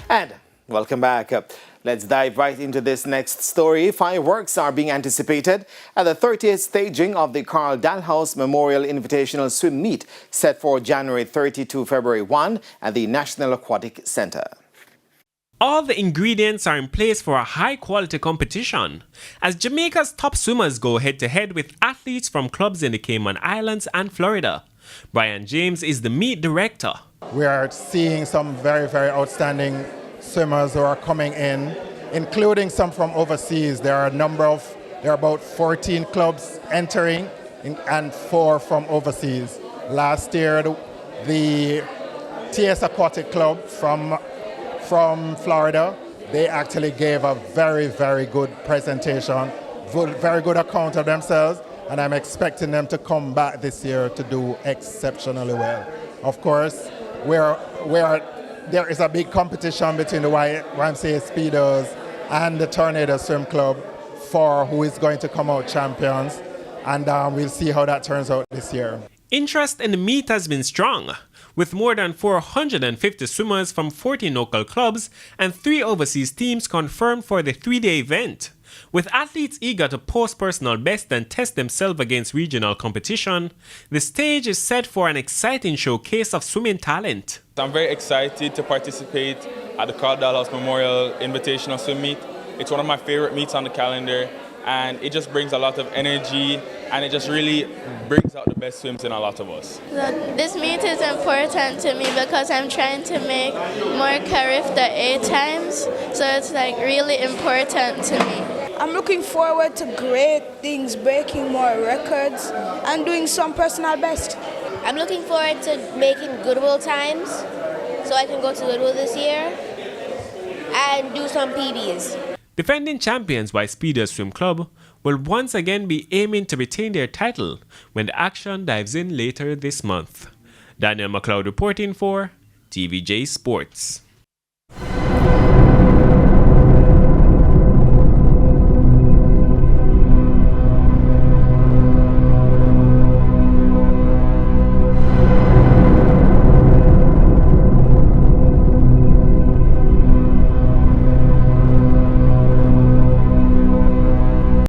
And welcome back. Let's dive right into this next story. Fireworks are being anticipated at the 30th staging of the Karl Dalhouse Memorial Invitational Swim Meet set for January 30 to February 1 at the National Aquatic Center. All the ingredients are in place for a high-quality competition, as Jamaica's top swimmers go head-to-head with athletes from clubs in the Cayman Islands and Florida. Brian James is the meet director. We are seeing some very, very outstanding swimmers who are coming in, including some from overseas. There are about 14 clubs entering and 4 from overseas. Last year, the TS Aquatic Club from Florida, they actually gave a very, very good presentation, very good account of themselves, and I'm expecting them to come back this year to do exceptionally well. Of course, there is a big competition between the YMCA Speedos and the Tornado Swim Club for who is going to come out champions, and we'll see how that turns out this year. Interest in the meet has been strong, with more than 450 swimmers from 14 local clubs and 3 overseas teams confirmed for the 3-day event. With athletes eager to post personal best and test themselves against regional competition, the stage is set for an exciting showcase of swimming talent. I'm very excited to participate at the Karl Dalhouse Memorial Invitational Swim Meet. It's one of my favorite meets on the calendar, and it just brings a lot of energy, and it just really brings out the best swims in a lot of us. This meet is important to me because I'm trying to make more Carifta 8 times, so it's really important to me. I'm looking forward to great things, breaking more records and doing some personal best. I'm looking forward to making Goodwill times so I can go to Goodwill this year and do some PBs. Defending champions by Speedo Swim Club will once again be aiming to retain their title when the action dives in later this month. Daniel McLeod reporting for TVJ Sports.